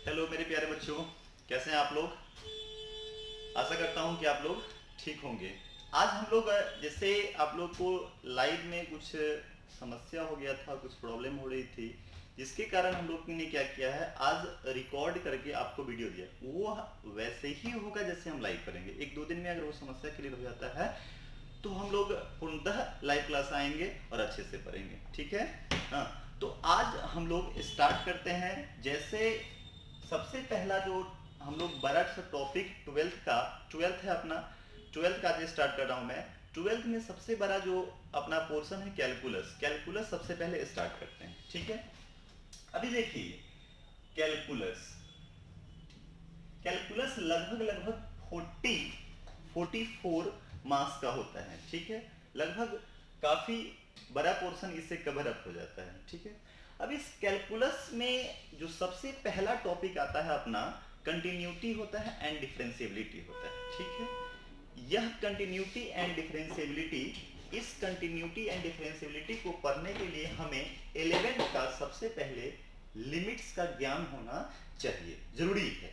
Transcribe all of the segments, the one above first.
Hello मेरे प्यारे बच्चों, कैसे हैं आप लोग। आशा करता हूं कि आप लोग ठीक होंगे। आज हम लोग जैसे आप लोग को लाइव में कुछ समस्या हो गया था, कुछ प्रॉब्लम हो रही थी, जिसके कारण हम लोग ने क्या किया है, आज रिकॉर्ड करके आपको वीडियो दिया। वो वैसे ही होगा जैसे हम लाइव करेंगे। एक दो दिन में अगर वो समस्या क्लियर हो जाता है तो हम लोग पूर्णतः लाइव क्लास आएंगे और अच्छे से पढ़ेंगे, ठीक है। हाँ, तो आज हम लोग स्टार्ट करते हैं। जैसे सबसे पहला जो हम लोग बड़ा सा टॉपिक ट्वेल्थ है अपना। ट्वेल्थ का आज स्टार्ट कर रहा हूं मैं। ट्वेल्थ में सबसे बड़ा जो अपना पोर्शन है कैलकुलस। कैलकुलस सबसे पहले स्टार्ट करते हैं, ठीक है। अभी देखिए, कैलकुलस कैलकुलस लगभग लगभग 44 मार्क्स का होता है, ठीक है। लगभग काफी बड़ा पोर्शन इससे कवर अप हो जाता है, ठीक है। अब इस कैलकुलस में जो सबसे पहला टॉपिक आता है अपना, कंटिन्यूटी होता है एंड डिफरेंशिएबिलिटी होता है, ठीक है। यह कंटिन्यूटी एंड डिफरेंशिएबिलिटी, इस कंटिन्यूटी एंड डिफरेंशिएबिलिटी को पढ़ने के लिए हमें 11th का सबसे पहले लिमिट्स का ज्ञान होना चाहिए, जरूरी है।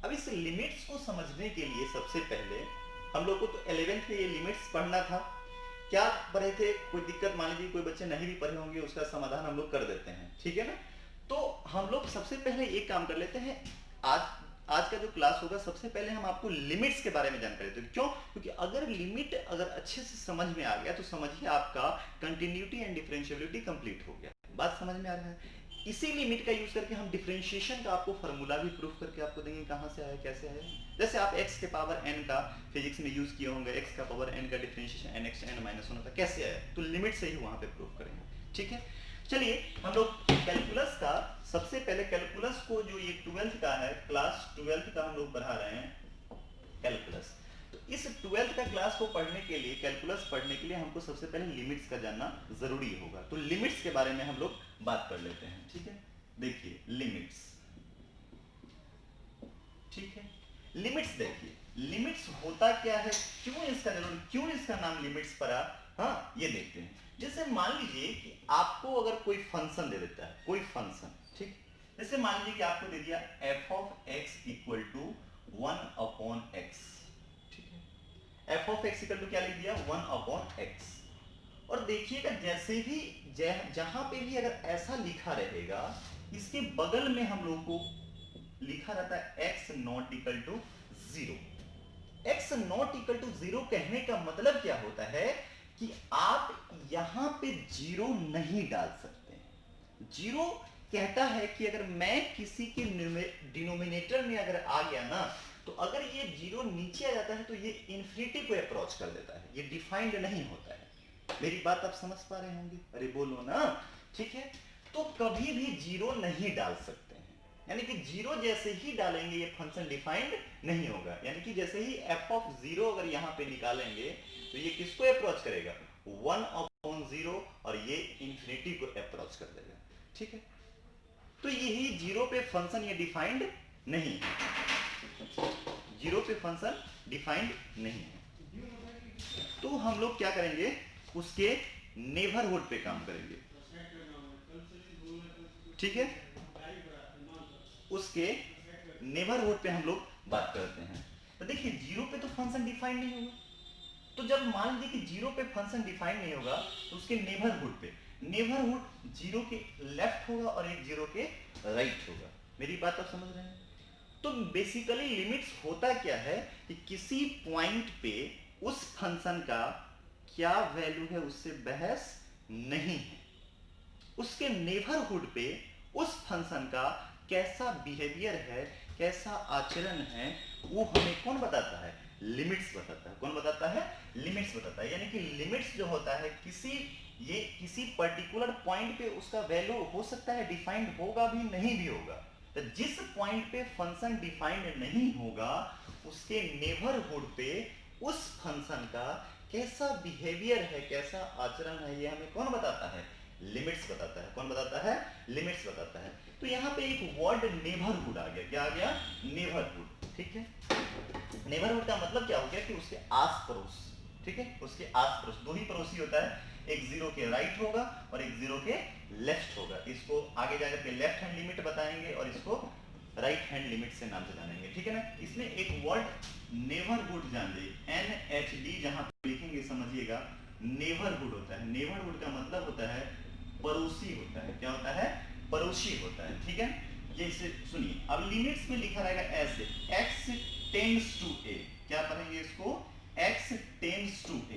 अब इस लिमिट्स को समझने के लिए सबसे पहले हम लोग को तो 11th में ये लिमिट्स पढ़ना था। क्या पढ़े थे, कोई दिक्कत, मान लीजिए कोई बच्चे नहीं भी पढ़े होंगे, उसका समाधान हम लोग कर देते हैं, ठीक है ना। तो हम लोग सबसे पहले एक काम कर लेते हैं। आज आज का जो क्लास होगा, सबसे पहले हम आपको लिमिट्स के बारे में जानकारी देते हैं। क्यों? क्योंकि अगर लिमिट अगर अच्छे से समझ में आ गया तो समझिए आपका कंटिन्यूटी एंड डिफरेंशिएबिलिटी कंप्लीट हो गया। बात समझ में आ रहा है। इसी लिमिट का यूज करके हम डिफरेंशिएशन का आपको फार्मूला भी प्रूफ करके आपको देंगे, कहां से आया कैसे आया। जैसे आप x के पावर n का फिजिक्स में यूज किए होंगे, x का पावर n का differentiation n x n minus one होता है, कैसे आया, तो लिमिट से ही वहां पे प्रूफ करेंगे, ठीक है। चलिए हम लोग कैलकुलस का सबसे पहले, कैलकुलस को जो ये 12th का है, क्लास 12th का हम लोग पढ़ा रहे हैं कैलकुलस। तो इस 12th का क्लास को पढ़ने के लिए, कैलकुलस पढ़ने के लिए हमको सबसे पहले लिमिट्स का जानना जरूरी होगा। तो लिमिट्स के बारे में हम लोग बात कर लेते हैं, ठीक है। देखिए लिमिट्स, ठीक है। लिमिट्स देखिए, लिमिट्स होता क्या है, क्यों इसका नाम लिमिट्स पड़ा, हाँ ये देखते हैं। जैसे मान लीजिए कि आपको अगर कोई फंक्शन दे देता है, कोई फंक्शन, ठीक। जैसे मान लीजिए कि आपको दे दिया f of x equal to 1 upon x, ठीक है। f of x equal to क्या लिख दिया, 1 अपॉन x। और देखिएगा जैसे भी जहां पे भी अगर ऐसा लिखा रहेगा, इसके बगल में हम लोग को लिखा रहता है x not equal to 0। x not equal to 0 कहने का मतलब क्या होता है कि आप यहां पे जीरो नहीं डाल सकते। जीरो कहता है कि अगर मैं किसी के डिनोमिनेटर में अगर आ गया ना, तो अगर ये जीरो नीचे आ जाता है तो ये इन्फिनिटी को अप्रोच कर देता है, ये डिफाइंड नहीं होता है। मेरी बात आप समझ पा रहे होंगे, अरे बोलो ना, ठीक है। तो कभी भी जीरो नहीं डाल सकते हैं, यानी कि जीरो जैसे ही डालेंगे ये फंक्शन डिफाइंड नहीं होगा। यानी कि जैसे ही f ऑफ 0 अगर यहां पे निकालेंगे तो ये किसको अप्रोच करेगा, 1 अपॉन 0, और ये इंफिनिटी को अप्रोच कर देगा, ठीक है। तो यही जीरो पे फंक्शन ये डिफाइंड नहीं है, जीरो पे फंक्शन डिफाइंड नहीं है। तो हम लोग क्या करेंगे, उसके नेबरहुड पे काम करेंगे, ठीक है। उसके नेबरहुड पे हम लोग बात करते हैं। तो देखिए जीरो पे तो फंक्शन डिफाइंड नहीं होगा, तो जब मान लीजिए कि जीरो पे फंक्शन डिफाइंड नहीं होगा तो उसके नेबरहुड पे, नेबरहुड जीरो के लेफ्ट होगा और एक जीरो के राइट होगा। मेरी बात आप समझ रहे हैं। तो बेसिकली लिमिट्स होता क्या है कि किसी पॉइंट पे उस फंक्शन का क्या वैल्यू है उससे बहस नहीं है, उसके नेबरहुड पे उस फंक्शन का कैसा बिहेवियर है, कैसा आचरण है, वो हमें कौन बताता है, लिमिट्स बताता है। कौन बताता है, लिमिट्स बताता है। यानी कि लिमिट्स जो होता है किसी पर्टिकुलर पॉइंट पे उसका वैल्यू हो सकता है डिफाइंड होगा भी, नहीं भी होगा। तो जिस पॉइंट पे फंक्शन डिफाइंड नहीं होगा उसके नेबरहुड पे उस फंक्शन का कैसा बिहेवियर है, कैसा आचरण है, ये हमें कौन बताता है, लिमिट्स बताता है। कौन बताता है, लिमिट्स बताता है। तो यहाँ पे एक वर्ड नेबरहुड आ गया, क्या आ गया, नेबरहुड, ठीक है। नेबरहुड का मतलब क्या हो गया कि उसके आस पड़ोस, ठीक है, उसके आस पड़ोस। दो ही पड़ोसी होता है, एक जीरो के राइट होगा और एक जीरो के लेफ्ट होगा। इसको आगे जाकर के लेफ्ट हैंड लिमिट बताएंगे और इसको राइट हैंड लिमिट से नाम से जानेंगे, ठीक है ना। इसमें एक वर्ड नेबरहुड जान लीजिए, NHD जहां पे लिखेंगे समझिएगा, नेबरहुड होता है। नेबरहुड का मतलब होता है पड़ोसी होता है। क्या होता है? पड़ोसी होता है, ठीक है। ये इसे सुनिए, अब लिमिट्स में लिखा रहेगा ऐसे, x टेंड्स टू a, क्या पढ़ेंगे इसको? x tends to a,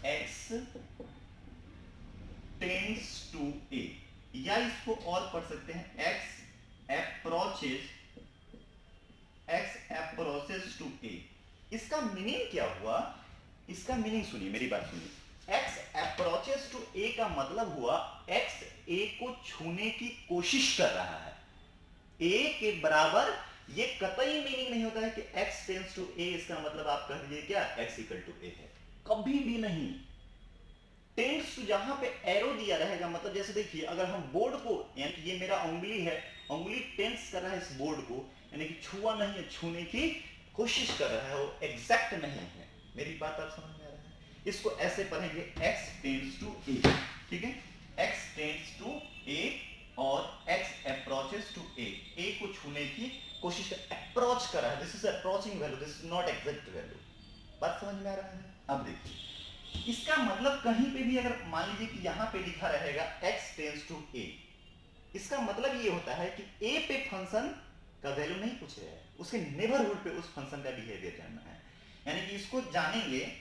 x tends to a, या इसको और पढ़ सकते हैं x अप्रोचेस टू a। इसका मीनिंग क्या हुआ? इसका मीनिंग सुनिए, मेरी बात सुनिए। x अप्रोचेस टू a का मतलब हुआ x a को छूने की कोशिश कर रहा है। a के बराबर, ये कतई मीनिंग नहीं होता है कि x टेंड्स टू a, इसका मतलब आप कह दीजिए क्या, x इक्वल टू a है, कभी भी नहीं। टेंड्स टू जहां पे एरो दिया रहेगा, मतलब जैसे देखिए, अगर हम बोर्ड को, यानी ये मेरा उंगली है, उंगली टेंस कर रहा है इस बोर्ड को, यानी कि छुआ नहीं है, छूने की कोशिश कर रहा है, वो एग्जैक्ट नहीं है। मेरी बात आप समझ में आ रहा है? इसको ऐसे पढ़ेंगे, x टेंड्स टू a, ठीक है, x टेंड्स टू a और x approaches to a, a को छूने की कोशिश कर, अप्रोच कर रहा है, this is approaching value, this is not exact value. बात समझ में आ रहा है? अब देखिए, इसका मतलब कहीं पे भी अगर मान लीजिए कि यहां पे लिखा रहेगा x टेंड्स टू a, इसका मतलब ये होता है कि a पे फंक्शन का वैल्यू नहीं पूछ रहा है, उसके नेबरहुड पे उस फंक्शन का बिहेवियर जानना है। यानी कि इसको जानेंगे,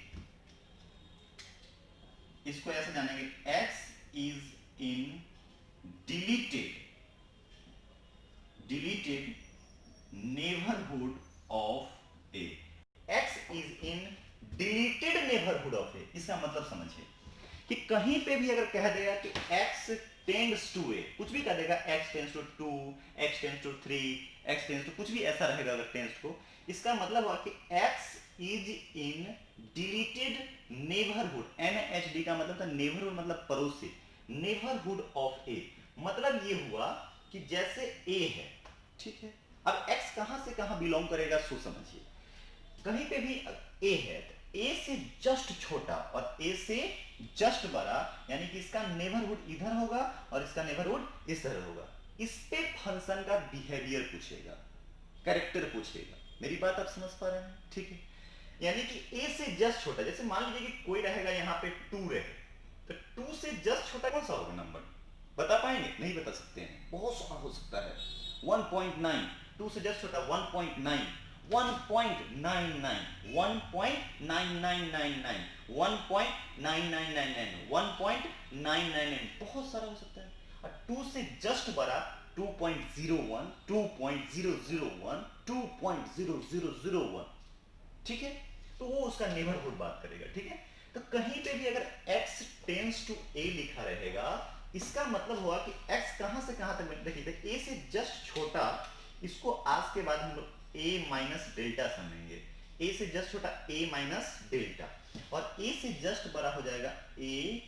इसको ऐसे जानेंगे, x is in deleted neighbourhood of a, x is in deleted neighbourhood of a। इसका मतलब समझिए कि कहीं पे भी अगर कह देगा कि x टेंड्स टू a, कुछ भी कह देगा, x tends to 2, x tends to 3, x tends to कुछ भी ऐसा रहेगा अगर टेंड्स को, इसका मतलब हुआ कि x is in deleted neighbourhood, NHD का मतलब था नेबरहुड, मतलब पड़ोसी, नेबरहुड ऑफ a। मतलब ये हुआ कि जैसे a है, ठीक है, अब x कहां से कहां बिलोंग करेगा, सो समझिए। कहीं पे भी a है, a से जस्ट छोटा और a से जस्ट बड़ा, यानी कि इसका नेबरहुड इधर होगा और इसका नेबरहुड इस तरह होगा। इस पे फंक्शन का बिहेवियर पूछेगा, कैरेक्टर पूछेगा। मेरी बात आप समझ पा रहे हैं? ठीक है, यानी कि a से जस्ट छोटा, जैसे मान लीजिए कि कोई रहेगा यहाँ पे 2 रहे, तो 2 से जस्ट छोटा कौन सा होगा नंबर? बता पाएंगे? नहीं बता सकते हैं, बहुत सारा हो सकता है। 1.9, 2 से जस्ट छोटा 1.9, 1.99, 1.9999, 1.9999, 1.999, बहुत सारा हो सकता है। और 2 से जस्ट बड़ा 2.01, 2.001, 2.0001, ठीक है, तो वो उसका नेबरहुड बात करेगा, ठीक है। तो कहीं पे भी अगर x टेंड्स टू a लिखा रहेगा, इसका मतलब हुआ कि x कहां से कहां तक, देखिए a से जस्ट छोटा, इसको आज के बाद हम लोग a माइनस डेल्टा समझेंगे, a से जस्ट छोटा a माइनस डेल्टा, और a से जस्ट बड़ा हो जाएगा a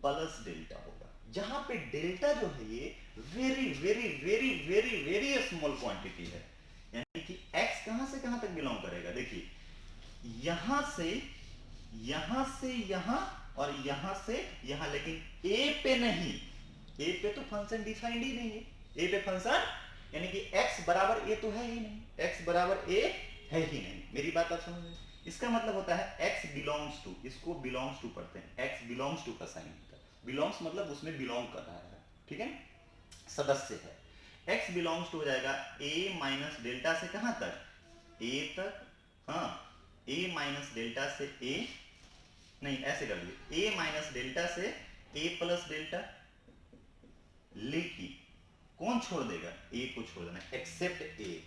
प्लस डेल्टा होगा, जहां पे डेल्टा जो है ये very very very very very small quantity है। यानी कि x कहां से कहां तक बिलोंग करेगा, देखिए यहां से यहां और यहां से यहां, लेकिन a पे नहीं, a पे तो फंक्शन डिफाइंड ही नहीं है, a पे फंक्शन, यानी कि x बराबर a तो है ही नहीं, x बराबर a है ही नहीं। मेरी बात आप समझ रहे? इसका मतलब होता है x बिलोंग्स टू, इसको बिलोंग्स टू पढ़ते हैं, x बिलोंग्स टू का साइन होता है, बिलोंग्स मतलब उसमें बिलोंग कर रहा है, ठीक है, सदस्य है। x बिलोंग्स टू हो जाएगा a माइनस डेल्टा से कहां तक, a तक, हाँ, a माइनस डेल्टा से a, नहीं ऐसे कर लीजिए, a माइनस डेल्टा से a प्लस डेल्टा, लेकिन कौन छोड़ देगा, a को छोड़ देना, एक्सेप्ट a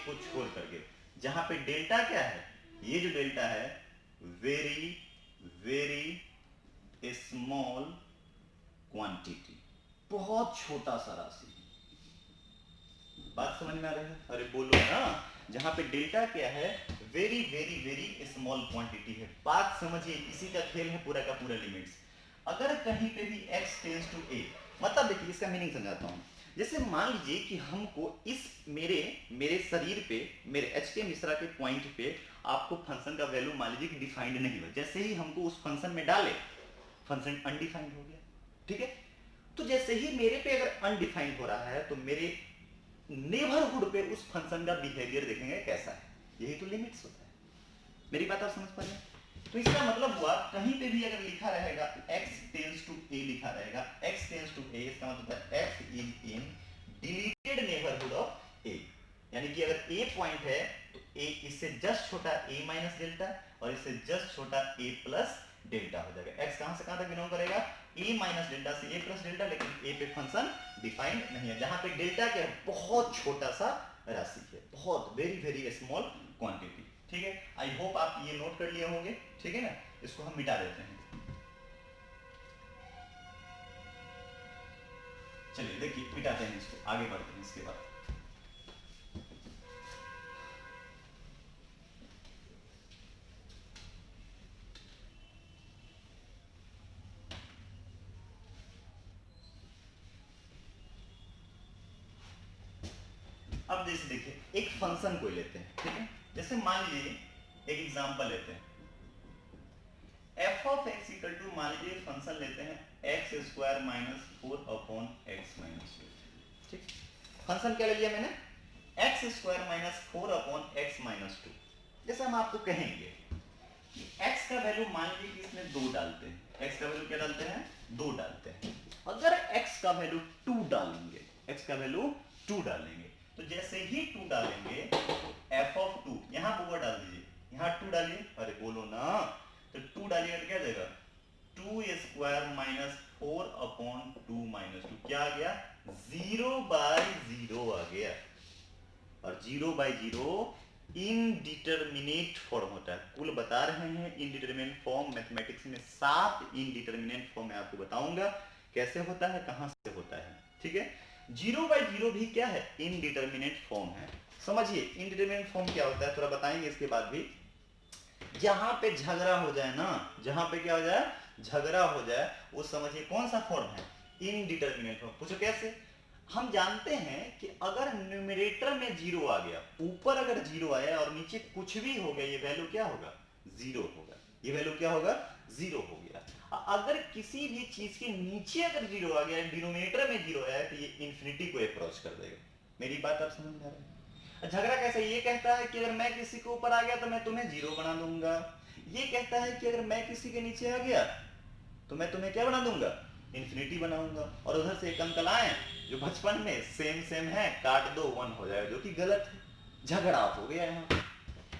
को छोड़ करके, जहां पे डेल्टा क्या है, ये जो डेल्टा है वेरी वेरी स्मॉल क्वांटिटी, बहुत छोटा सा राशि। बात समझ में आ रही है? अरे बोलो ना, जहां पे डेल्टा क्या है, very very very small quantity है। बात समझिए, इसी का खेल है पूरा का पूरा लिमिट्स। अगर कहीं पे भी x टेंड्स टू a, मतलब देखिए इसका मीनिंग समझाता हूं। जैसे मान लीजिए कि हमको इस मेरे शरीर पे, मेरे एच.के. मिश्रा के पॉइंट पे आपको फंक्शन का वैल्यू मान लीजिए कि डिफाइंड नहीं हुआ, जैसे ही हमको उस फंक्शन में डाले, फंक्शन अनडिफाइंड हो गया, ठीक है। तो जैसे ही मेरे पे अगर अनडिफाइंड हो रहा है, तो मेरे नेबरहुड पे उस फंक्शन का बिहेवियर देखेंगे कैसा है, यही तो लिमिट्स होता है। मेरी बात आप समझ पा रहे हैं? तो इसका मतलब हुआ कहीं पे भी अगर लिखा रहेगा x टेंड्स टू a लिखा रहेगा, x टेंड्स टू a, इसका मतलब है x is in deleted neighbourhood of a, यानी कि अगर a पॉइंट है तो a इससे जस्ट छोटा a माइनस डेल्टा और इससे जस्ट छोटा a प्लस डेल्टा हो जाएगा। x कहां से कहां तक बिलोंग करेगा, a माइनस डेल्टा से a प्लस डेल्टा, लेकिन a पे फंक्शन डिफाइंड नहीं है, जहां पे डेल्टा क्या है, बहुत छोटा सा राशि है, बहुत वेरी वेरी स्मॉल क्वांटिटी। ठीक है, आई होप आप ये नोट कर लिए होंगे। ठीक है ना, इसको हम मिटा देते हैं। चलिए देखिए मिटाते हैं इसको, आगे बढ़ते हैं इसके बाद। अब जैसे देखिए एक फंक्शन को लेते हैं, ठीक है, जैसे मान लीजिए एक एग्जांपल लेते हैं, f of x equal to, मान लीजिए फंक्शन लेते हैं x square minus 4 upon x minus 2। ठीक, फंक्शन क्या ले लिया मैंने, x square minus 4 upon x minus 2। जैसे हम आपको कहेंगे कि x का वैल्यू मान लीजिए कि इसमें 2 डालते हैं, x का वैल्यू क्या डालते हैं, 2 डालते हैं। अगर x का वैल्यू 2 डालेंगे, x का वैल्यू 2 डालेंगे, तो जैसे ही 2 डालेंगे f ऑफ 2, यहां पर डाल दीजिए, यहां 2 डालिए, अरे बोलो ना, तो 2 डालिएगा तो क्या जाएगा, 2 स्क्वायर माइनस 4 अपॉन 2 माइनस 2, क्या आ गया, 0/0 आ गया। और 0/0 इनडिटरमिनेट फॉर्म होता है, कुल बता रहे हैं इनडिटरमिनेट फॉर्म, मैथमेटिक्स में 7 इनडिटरमिनेट फॉर्म मैं आपको बताऊंगा कैसे होता है, कहां से होता है। ठीक है, 0/0 भी क्या है, इनडिटरमिनेट फॉर्म है। समझिए इनडिटरमिनेट फॉर्म क्या होता है, थोड़ा बताएंगे इसके बाद भी। जहां पे झगड़ा हो जाए ना, जहां पे क्या हो जाए, झगड़ा हो जाए, वो समझिए कौन सा फॉर्म है, इनडिटरमिनेट फॉर्म। पूछो कैसे, हम जानते हैं कि अगर न्यूमरेटर में 0 आ गया, ऊपर अगर 0 आया और नीचे कुछ भी हो गया, ये वैल्यू क्या होगा, 0 होगा, ये वैल्यू क्या होगा, 0 हो गया। अगर किसी भी चीज के नीचे अगर 0 आ गया, डिनोमिनेटर में 0 आया, तो ये इंफिनिटी को अप्रोच कर देगा। मेरी बात आप समझ में आ रही है? झगड़ा कैसे, ये कहता है कि अगर मैं किसी के ऊपर आ गया तो मैं तुम्हें 0 बना दूंगा, ये कहता है कि अगर मैं किसी के नीचे आ गया तो मैं तुम्हें क्या बना दूंगा, इन्फिनिटी बनाऊंगा। और उधर से एक अंकल आए जो बचपन में सेम सेम है, काट दो 1 हो जाएगा, जो कि गलत है, झगड़ा हो गया यहाँ।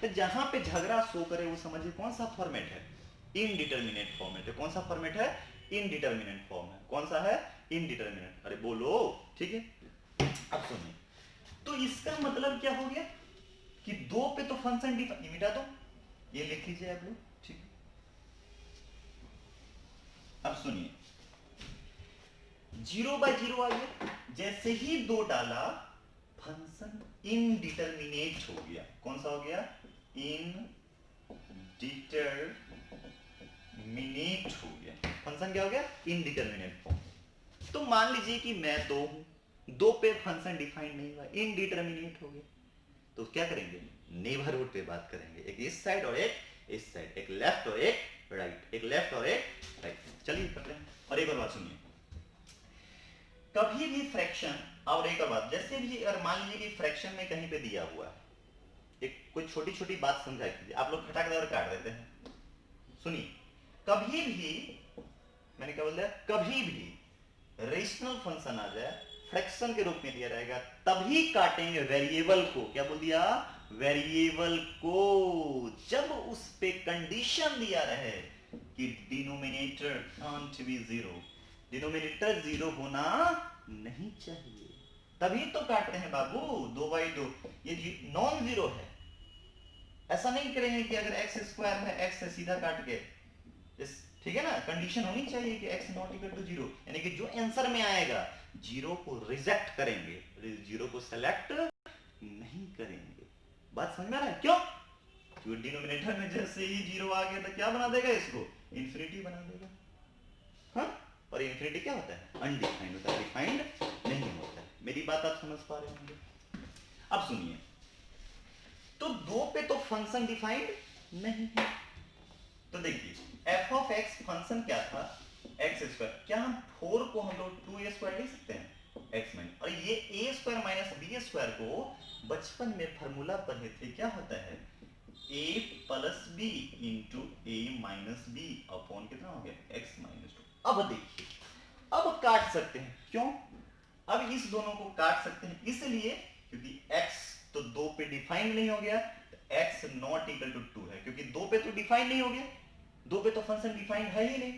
तो जहां पे झगड़ा शो करे वो समझिए कौन सा फॉर्मेट है, इनडिटरमिनेट फॉर्मेट है। कौन सा फॉर्मेट है, इनडिटरमिनेट फॉर्म है। कौन सा है, इनडिटरमिनेट, अरे बोलो। ठीक है, अब सुनिए, तो इसका मतलब क्या हो गया कि 2 पे तो फंक्शन डिफाइन, मिटा दो, ये लिख लीजिए आप लोग। ठीक है, अब सुनिए 0/0 आ गया, जैसे ही 2 डाला फंक्शन इनडिटरमिनेट हो गया। कौन सा हो गया, इनडिटरमिनेट हो गया, फंक्शन क्या हो गया, इनडिटरमिनेट फॉर्म। तो मान लीजिए कि मैं 2 हूं, 2 पे फंक्शन डिफाइन नहीं हुआ, इनडिटरमिनेट हो गया, तो क्या करेंगे, नेबरहुड पे बात करेंगे, एक इस साइड और एक इस साइड, एक लेफ्ट और एक राइट, एक लेफ्ट और एक राइट। चलिए करते हैं। और एक और बात सुनिए, कभी भी फ्रैक्शन, और एक और बात, जैसे भी अगर मान लीजिए कि फ्रैक्शन में कहीं पे दिया हुआ है, एक कोई छोटी छोटी बात समझा कीजिए, आप लोग खटाक और काट देते हैं। सुनिए, कभी भी, मैंने क्या बोल दिया, कभी भी रेशनल फंक्शन आ जाए, फ्रैक्शन के रूप में दिया रहेगा, तभी काटेंगे वेरिएबल को। क्या बोल दिया, वेरिएबल को, जब उस पे कंडीशन दिया रहे कि डिनोमिनेटर कांट बी 0, डिनोमिनेटर 0 होना नहीं चाहिए, तभी तो काटते हैं बाबू। 2/2 ये नॉन जीरो है, ऐसा नहीं करेंगे कि अगर एक्स स्क्वायर है एक्स से सीधा काट के इस, ठीक है ना, कंडीशन होनी चाहिए कि x नॉट इक्वल टू 0, यानी कि जो आंसर में आएगा 0 को रिजेक्ट करेंगे, 0 को सेलेक्ट नहीं करेंगे। बात समझ में आ रहा है, क्यों, क्योंकि डिनोमिनेटर में जैसे ही 0 आ गया तो क्या बना देगा, इसको इंफिनिटी बना देगा। हाँ, और इंफिनिटी क्या होता है, अनडिफाइंड होता है, डिफाइंड नहीं होता है। मेरी बात आप समझ पा रहे होंगे। अब सुनिए, तो 2 पे तो फंक्शन डिफाइंड नहीं है, तो देखिए f ऑफ x फंक्शन क्या था, एक्स स्क्वायर, क्या हम 4 को हम लोग 2a स्क्वायर लिख सकते हैं, एक्स माइनस, और ये ए स्क्वायर माइनस बी स्क्वायर को बचपन में फॉर्मूला पढ़े थे, क्या होता है ए प्लस बी इंटू ए माइनस बी अपॉन कितना हो गया एक्स माइनस टू। अब देखिए, अब काट सकते हैं, क्यों? अब इस दोनों को काट सकते हैं इसलिए क्योंकि x तो 2 पे डिफाइन नहीं हो गया, तो x नॉट इक्वल टू 2 है, क्योंकि 2 पे तो डिफाइन नहीं हो गया, 2 पे तो फंक्शन डिफाइन है ही नहीं,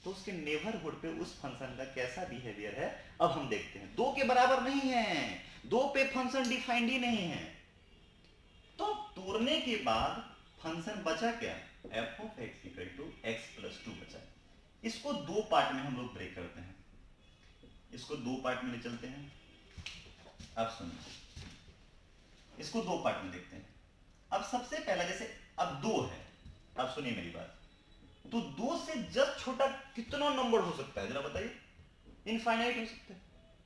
तो उसके नेबरहुड पे उस फंक्शन का कैसा बिहेवियर है अब हम देखते हैं। 2 के बराबर नहीं है, 2 पे फंक्शन डिफाइंड ही नहीं है, तो तोड़ने के बाद फंक्शन बचा क्या, f of x equal to x plus two बचा। इसको दो पार्ट में हम लोग ब्रेक करते हैं, इसको दो पार्ट में ले चलते हैं। अब सुनिए, इसको दो पार्ट में देखते हैं। अब सबसे पहला, जैसे अब 2 है, अब सुनिए मेरी बात, तो 2 से जस्ट छोटा कितना नंबर हो सकता है जरा बताइए? इनफाइनाइट हो सकता है।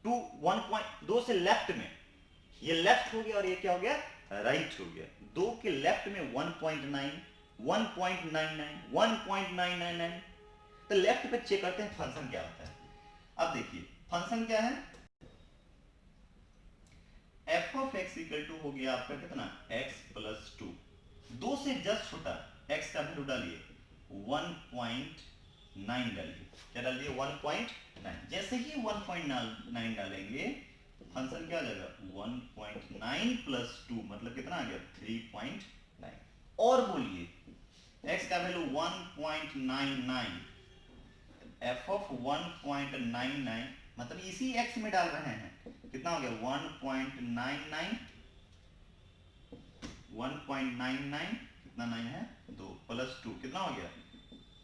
2 1.2 से लेफ्ट में, ये लेफ्ट हो गया और ये क्या हो गया, राइट हो गया। 2 के लेफ्ट में 1.9 1.99 1.999, तो लेफ्ट पे चेक करते हैं फंक्शन क्या होता है। अब देखिए फंक्शन क्या है, f of x equal to हो गया आपका कितना, एक्स प्लस टू। 2 से जस्ट छोटा एक्स का वैल्यू डालिए 1.9 डालिए, क्या डालिए 1.9। जैसे ही 1.9 डालेंगे फंक्शन क्या आ जाएगा 1.9 प्लस 2 मतलब कितना आ गया 3.9। और बोलिए x का वैल्यू 1.99, एफ ऑफ 1.99 मतलब इसी x में डाल रहे हैं, कितना हो गया 1.99 1.99 कितना 9 है 2 प्लस 2 कितना हो गया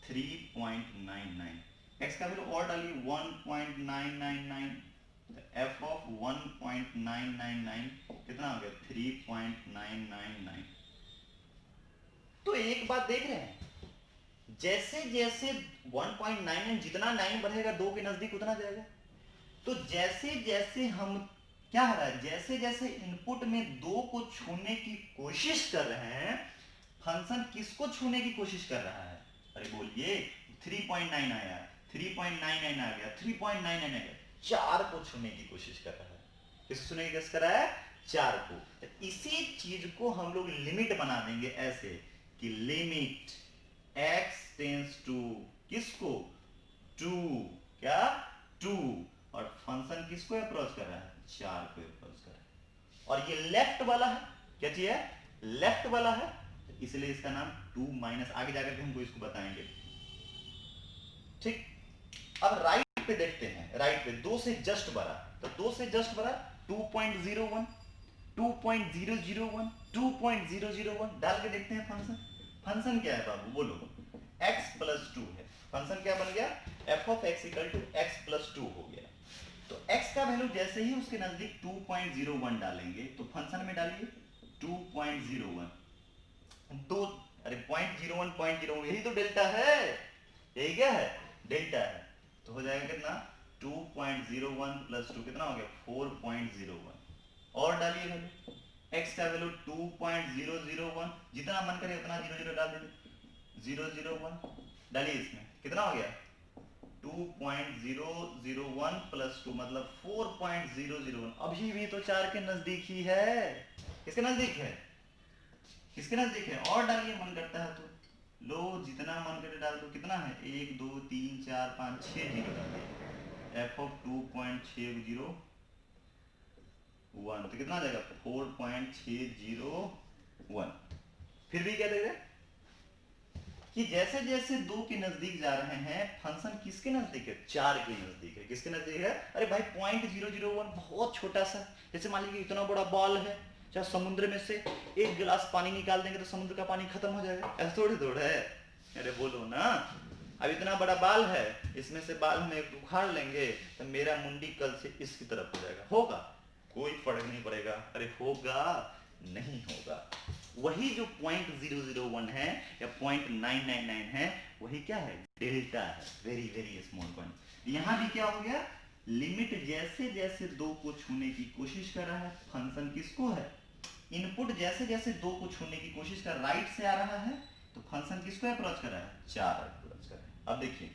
3.99। x का वैल्यू और डालिए 1.999, एफ ऑफ 1.999 कितना हो गया 3.999। तो एक बात देख रहे हैं, जैसे जैसे 1.99 जितना 9 बढ़ेगा 2 के नजदीक उतना जाएगा। तो जैसे जैसे हम क्या हो रहा है, जैसे जैसे इनपुट में 2 को छूने की कोशिश कर रहे हैं, फंक्शन किसको छूने की कोशिश कर रहा है, अरे बोलिए 3.9 आया, 3.99 आ गया, 3.99 आ गया, 4 को छूने की कोशिश कर रहा है। किसको छूने की कोशिश कर रहा है, 4 को। इसी चीज को हम लोग लिमिट बना देंगे ऐसे कि लिमिट x टेंस टू किसको 2, क्या 2, और फंक्शन किसको अप्रोच कर रहा है 4 को अप्रोच कर रहा है। और ये लेफ्ट वाला है, क्या चीज है, लेफ्ट वाला है, इसलिए इसका नाम 2 माइनस, आगे जाकर के हमको इसको बताएंगे। ठीक, अब राइट पे देखते हैं, राइट पे 2 से जस्ट बड़ा, तो 2 से जस्ट बड़ा 2.01 2.001 2.001 डाल के देखते हैं फंक्शन। फंक्शन क्या है बाबू बोलो, x प्लस 2 है, फंक्शन क्या बन गया f of x equal to x plus 2 हो गया। तो x का वैल्यू जैसे ही उसके नजदीक 2.01 डालेंगे तो फंक्शन में डालिए 2.01, तो अरे 0.01 यही तो डेल्टा है, यही क्या है डेल्टा है, तो हो जाएगा कितना 2.01 प्लस 2 कितना हो गया 4.01। और डालिए वैल्यू, x का वैल्यू 2.001, जितना मन करे उतना 00 डाल दीजिए, 001 डालिए, इसमें कितना हो गया 2.001 प्लस 2 मतलब 4.001। अभी भी तो 4 के नजदीक ही है, किसके नजदीक है, किसके नजदीक है, और डालिए मन करता है तो लो, जितना मन करे डाल दो, कितना है 1 2 3 4 5 6 जीरो डाल दिए, एफ ऑफ 2.601 तो कितना आ जाएगा 4.601। फिर भी क्या देगा कि जैसे जैसे 2 के नजदीक जा रहे हैं फंक्शन किसके नजदीक है 4 के नजदीक है, किसके नजदीक है, अरे भाई 0.001 बहुत छोटा सा, जैसे मान लीजिए इतना बड़ा बॉल है, चाहे समुद्र में से एक गिलास पानी निकाल देंगे तो समुद्र का पानी खत्म हो जाएगा, ऐसा थोड़ी थोड़ा है, अरे बोलो ना। अब इतना बड़ा बाल है, इसमें से बाल हम एक उखाड़ लेंगे तो मेरा मुंडी कल से इसकी तरफ हो जाएगा, होगा कोई फर्क नहीं पड़ेगा, अरे होगा नहीं होगा। वही जो 0.001 है या 0.999 है वही क्या है डेल्टा है, वेरी वेरी स्मॉल पॉइंट। यहां भी क्या हो गया, लिमिट जैसे जैसे 2 को छूने की कोशिश कर रहा है, फंक्शन किसको है, इनपुट जैसे जैसे 2 को छूने की कोशिश कर राइट से आ रहा है तो फंक्शन किसको अप्रोच कर रहा है 4 अप्रोच कर रहा है। अब देखिए,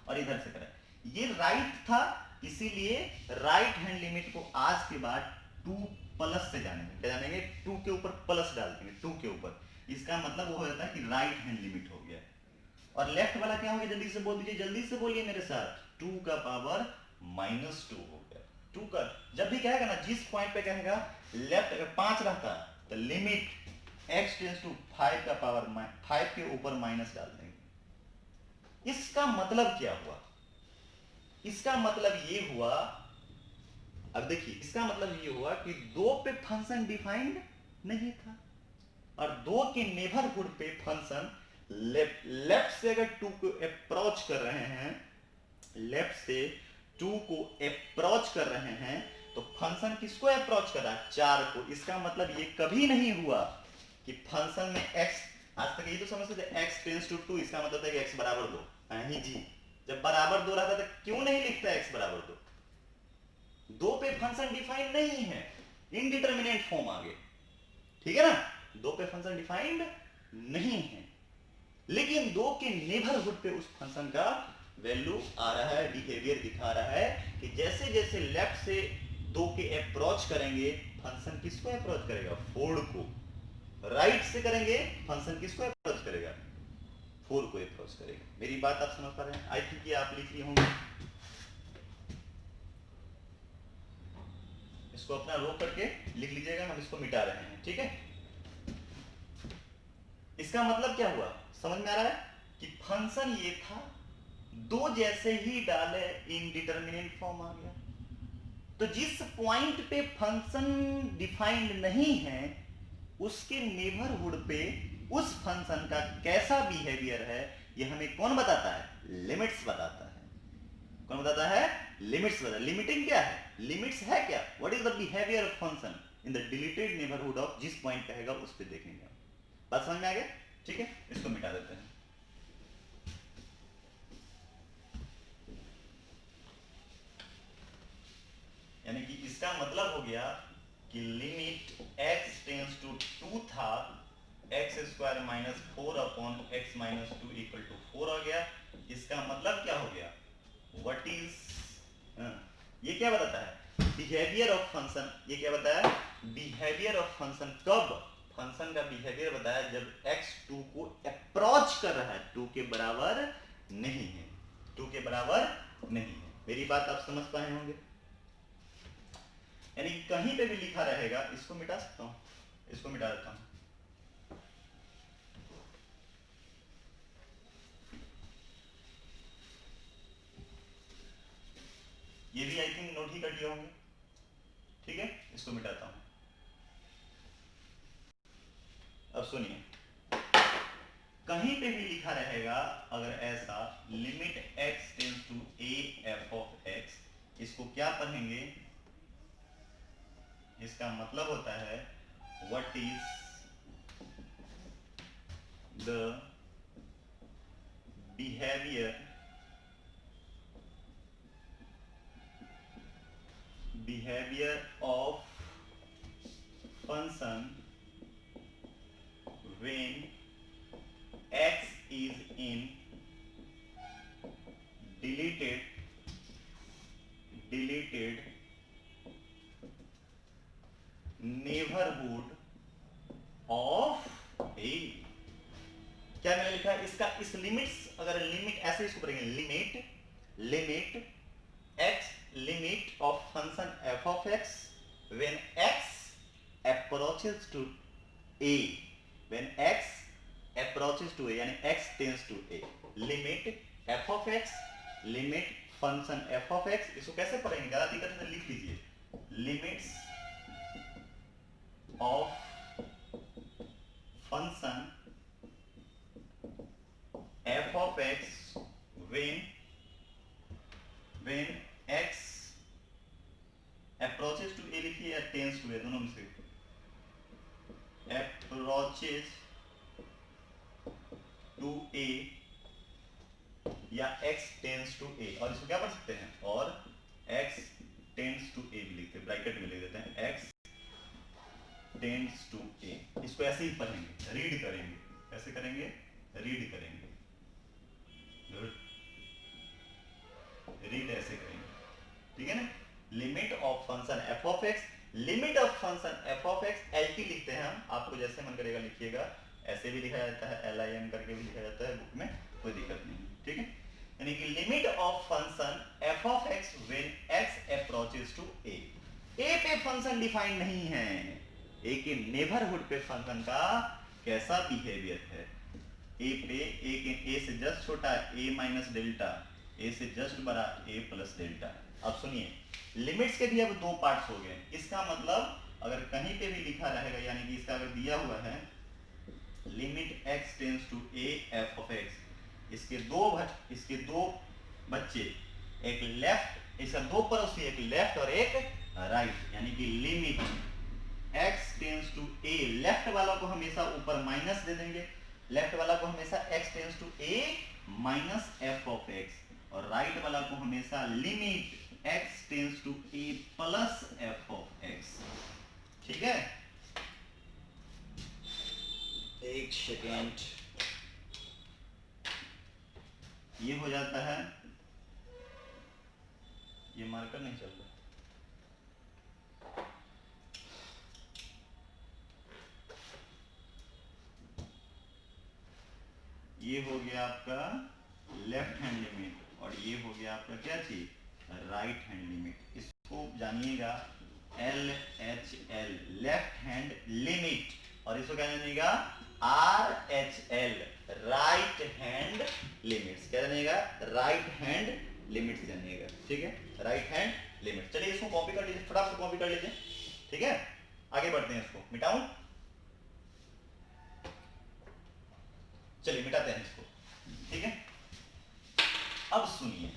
और इधर से कर रहा है, ये राइट था इसीलिए राइट हैंड लिमिट को आज के बाद 2 प्लस से जानेंगे। क्या जानेंगे? 2 के ऊपर प्लस डाल देंगे, 2 के ऊपर। इसका मतलब वो हो जाता है कि राइट हैंड लिमिट हो गया। और लेफ्ट वाला क्या हो गया? जल्दी से बोल दीजिए, जल्दी से बोलिए मेरे साथ। 2 का पावर -2 हो गया। 2 का जब भी कहेगा ना, जिस पॉइंट पे कहेगा लेफ्ट अगर 5 रहता तो लिमिट x टेंस टू 5 का पावर 5 के ऊपर माइनस डाल देंगे। इसका मतलब क्या हुआ? इसका मतलब ये हुआ, अब देखिए, इसका मतलब ये हुआ कि 2 पे फंक्शन डिफाइंड नहीं था, और 2 के नेबरहुड पे फंक्शन लेफ्ट से अगर 2 को अप्रोच कर रहे हैं, लेफ्ट से 2 को अप्रोच कर रहे हैं, तो फंक्शन किसको अप्रोच कर रहा है? 4 को। इसका मतलब ये कभी नहीं हुआ कि फंक्शन में x, आज तक ये तो समझते थे x टेंस टू 2, इसका मतलब था कि x बराबर 2। नहीं जी, जब बराबर 2 रहता तो क्यों नहीं लिखता x बराबर 2? 2 पे फंक्शन डिफाइंड नहीं है, इनडिटरमिनेट फॉर्म आ गए, ठीक है ना? 2 पे फंक्शन डिफाइंड नहीं है, लेकिन 2 के नेबरहुड पे उस फंक्शन का वैल्यू आ रहा है, बिहेवियर दिखा रहा है कि जैसे जैसे लेफ्ट से 2 के अप्रोच करेंगे, फंक्शन किसको अप्रोच करेगा? 4 को। राइट से करेंगे, फंक्शन किसको अप्रोच करेगा? 4 को अप्रोच करेगा। मेरी बात आप समझ पा रहे हैं? आई थिंक ये आप लिख लिए होंगे। इसको अपना रो करके लिख लीजिएगा, हम इसको मिटा रहे हैं, ठीक है? इसका मतलब क्या हुआ? समझ में आ रहा है कि फंक्शन ये था, 2 जैसे ही डाले इनडिटरमिनेट फॉर्म आ गया। तो जिस पॉइंट पे फंक्शन डिफाइंड नहीं है, उसके नेबरहुड पे उस फंक्शन का कैसा बिहेवियर है, ये हमें कौन बताता है? लिमिट्स बताता है। कौन बताता है? लिमिट्स बताता है। लिमिटिंग क्या है? लिमिट्स है क्या? What is the behaviour of function in the deleted neighbourhood of, जिस पॉइंट कहेगा उस पे देखेंगे हम। बात समझ में आ गया? ठीक है, इसको मिटा देते हैं। यानी कि इसका मतलब हो गया कि लिमिट x टेंस टू 2 था, x square minus 4 upon x minus 2 equal to 4 आ गया। इसका मतलब क्या हो गया? व्हाट इज, ये क्या बताता है? Behaviour of function. ये क्या बताया? Behaviour of function. कब फंक्शन का बिहेवियर बताया? जब x 2 को अप्रोच कर रहा है, 2 के बराबर नहीं है, 2 के बराबर नहीं है। मेरी बात आप समझ पाए होंगे? यानी कहीं पे भी लिखा रहेगा, इसको मिटा सकता हूं, इसको मिटा देता हूं। ये भी आई थिंक नोट ही कर दिए होंगे, ठीक है? इसको मिटाता हूं। अब सुनिए, कहीं पे भी लिखा रहेगा अगर ऐसा, limit x tends to a f of x, इसको क्या पढ़ेंगे? इसका मतलब होता है what is the behaviour of function when x is in deleted neighborhood of a। क्या मैंने लिखा है? इसका इस लिमिट्स, अगर लिमिट ऐसे इसको पढ़ेंगे, limit x, limit of function f of x when x approaches to a, when x approaches to a, यानी x tends to a, limit f of x, limit function f of x। इसको कैसे पढ़ेंगे? ज्यादा दिक्कत है लिख लीजिए, limits of function f of x when x approaches to a लिखिए या tends to a, दोनों में से। approaches to a या x tends to a, और इसको क्या पढ़ सकते हैं? और x tends to a भी लिखते हैं, ब्रैकेट में लिख देते हैं x tends to a। इसको ऐसे ही पढ़ेंगे, रीड करेंगे। कैसे करेंगे? रीड करेंगे। गुड, रीड ऐसे करेंगे। ठीक है ना, limit of function f of x, limit of function f of x L T लिखते हैं हम, आपको जैसे मन करेगा लिखिएगा, ऐसे भी लिखा जाता है एल आई एम करके भी लिखा जाता है बुक में, कोई दिक्कत नहीं, ठीक है। यानी कि limit of function f of x when x approaches to a, a पे फंक्शन डिफाइंड नहीं है, ए के नेबरहुड पे फंक्शन का कैसा बिहेवियर है, ए पे ए से जस्ट छोटा ए माइनस डेल्टा, ए से जस्ट बड़ा ए प्लस डेल्टा। अब सुनिए, लिमिट्स के भी अब दो पार्ट्स हो गए, इसका मतलब अगर कहीं पे भी लिखा रहेगा, यानी कि इसका अगर दिया हुआ है limit x tends to a f of x, इसके दो बच्चे, एक लेफ्ट, इसका दो पड़ोसी, एक लेफ्ट और एक राइट, यानी कि limit x tends to a, left वाला को हमेशा ऊपर माइनस दे देंगे, लेफ्ट वाला को हमेशा x tends to a minus f of x, और राइट वाला को हमेशा limit x tends to a plus f of x, ठीक है। एक सेकेंड, ये हो जाता है, ये मार्कर नहीं चल रहा, ये हो गया आपका लेफ्ट हैंड लिमिट, और ये हो गया आपका क्या चीज, राइट हैंड लिमिट। इसको जानिएगा L H L, left hand limit, और इसको क्या जानिएगा R H L, right hand limits, क्या जानिएगा राइट हैंड लिमिट्स जानिएगा, ठीक है, राइट हैंड लिमिट। चलिए इसको कॉपी कर लीजिए, फटाफट से कॉपी कर लीजिए, ठीक है, आगे बढ़ते हैं, इसको मिटाऊं, चलिए मिटाते हैं इसको, ठीक है। अब सुनिए,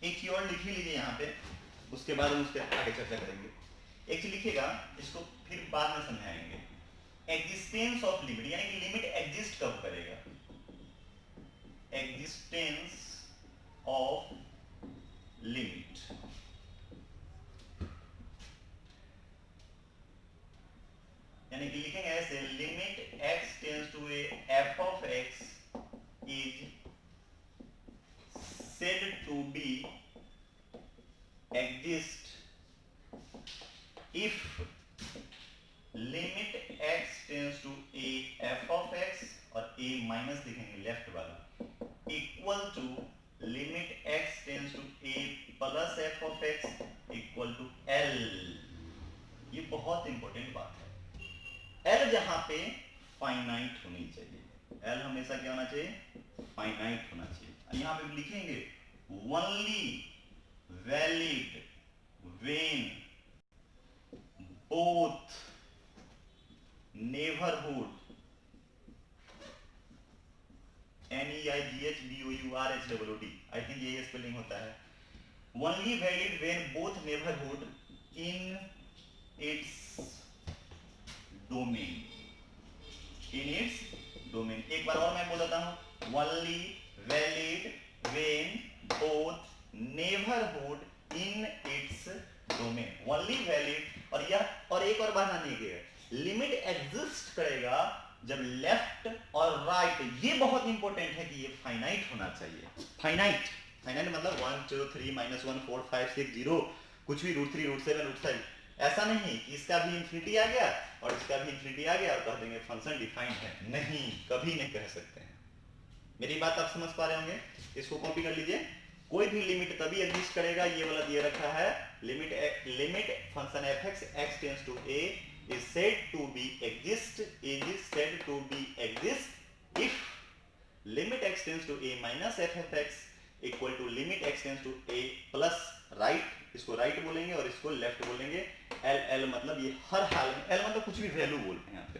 एक चीज और लिख ही लीजिए यहाँ पे, उसके बाद हम उस पर आगे चर्चा करेंगे। एक चीज लिखिएगा, इसको फिर बाद में समझाएंगे, एग्जिस्टेंस ऑफ लिमिट, यानी कि लिमिट एग्जिस्ट कब करेगा, एग्जिस्टेंस ऑफ लिमिट, यानी कि लिखेंगे ऐसे, limit x tends to a f of x is said to be exist if limit x tends to a f of x, और a माइनस लिखेंगे लेफ्ट वाला, equal to limit x tends to a plus f of x equal to l। ये बहुत important बात है, l जहां पे finite होनी चाहिए, l हमेशा क्या होना चाहिए, फाइनाइट होना चाहिए। यहां पे लिखेंगे only valid when both neighborhood, NEIGHBOURHOOD, I think ये स्पेलिंग होता है, only valid when both neighborhood in its domain, in its domain। एक बार और मैं बोल देता हूं, only valid when both neighborhood in its domain, only valid, और यह और एक और बात आने की है, लिमिट एग्जिस्ट करेगा जब लेफ्ट और राइट, ये बहुत इंपॉर्टेंट है कि ये फाइनाइट होना चाहिए, फाइनाइट, फाइनाइट मतलब 1 2 3 -1 4 5 6 0, कुछ भी √3 √7 √5, ऐसा नहीं कि इसका भी इंफिनिटी आ गया और इसका भी इंफिनिटी आ गया और कह देंगे फंक्शन डिफाइंड है, नहीं, कभी नहीं कह सकते हैं। मेरी बात आप समझ पा रहे होंगे, इसको कॉपी कर लीजिए, कोई भी लिमिट तभी एग्जिस्ट करेगा, ये वाला दिया रखा है, limit function f x x tends to a is said to be exist, is said to be exist if limit x tends to a minus f of x equal to limit x tends to a plus right, इसको right बोलेंगे और इसको left बोलेंगे, L मतलब ये हर हाल में, L मतलब कुछ भी वैल्यू बोलते हैं यहाँ पे,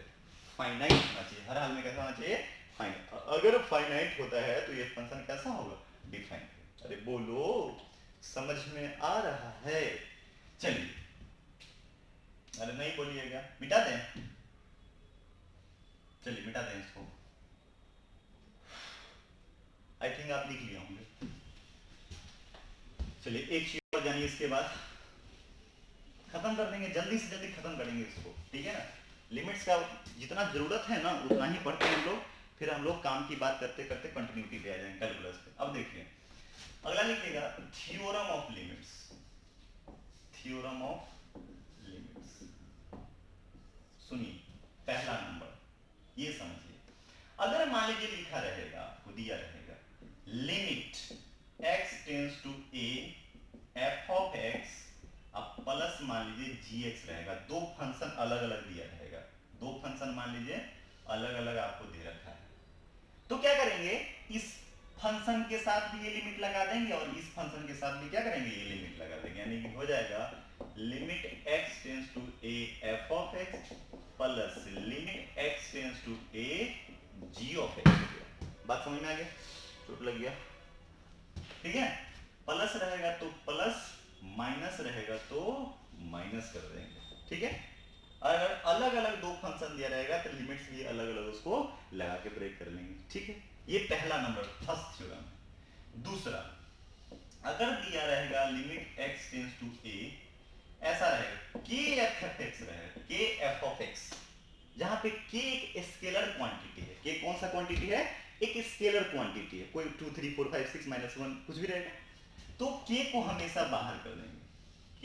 फाइनाइट होना चाहिए, हर हाल में कैसा होना चाहिए, फाइनाइट, अगर फाइनाइट होता है तो ये फंक्शन कैसा होगा, डिफाइंड। अरे बोलो, समझ में आ रहा है, चलिए, अरे नहीं बोलिएगा, मिटा दें, चलिए मिटा दें इसको, आई थिंक आप लिख लिए होंगे। चलिए एक चीज और जानिए इसके बाद, खत्म कर देंगे, जल्दी से जल्दी खत्म करेंगे इसको, ठीक है ना। लिमिट्स का जितना जरूरत है ना उतना ही पढ़ते हैं हम लोग, फिर हम लोग काम की बात करते करते कंटिन्यूटी पे आ जाएंगे कैलकुलस पे। अब देखिए अगला लिखिएगा theorem of limits, theorem of limits. सुनिए पहला नंबर ये समझिए, अगर मान लीजिए लिखा रहेगा, आपको दिया रहेगा limit x tends to a f of x, अब प्लस मान लीजिए gx रहेगा, दो फंक्शन अलग अलग दिया रहेगा, दो फंक्शन मान लीजिए अलग अलग आपको दे रखा है, तो क्या करेंगे, इस फंक्शन के साथ भी ये लिमिट लगा देंगे और इस फंक्शन के साथ भी क्या करेंगे, ये लिमिट लगा देंगे, यानी कि हो जाएगा limit x tends to a f of x plus limit x tends to a g of x। बात समझ में आ गया, चोट लग गया, ठीक है। प्लस रहेगा तो प्लस, माइनस रहेगा तो माइनस कर देंगे, ठीक है। अगर अलग अलग दो फंक्शन दिया रहेगा तो लिमिट्स भी अलग अलग उसको लगा के ब्रेक कर लेंगे, ठीक है। ये पहला नंबर फर्स्ट थ्योरम। दूसरा, अगर दिया रहेगा limit x tends to a, ऐसा रहेगा k f ऑफ x रहेगा, k f ऑफ x, जहां पे k एक स्केलर क्वांटिटी है, k कौन सा क्वांटिटी है, एक स्केलर क्वांटिटी है, कोई 2 3 4 5 6 -1 कुछ भी रहेगा, तो k को हमेशा बाहर कर देंगे, k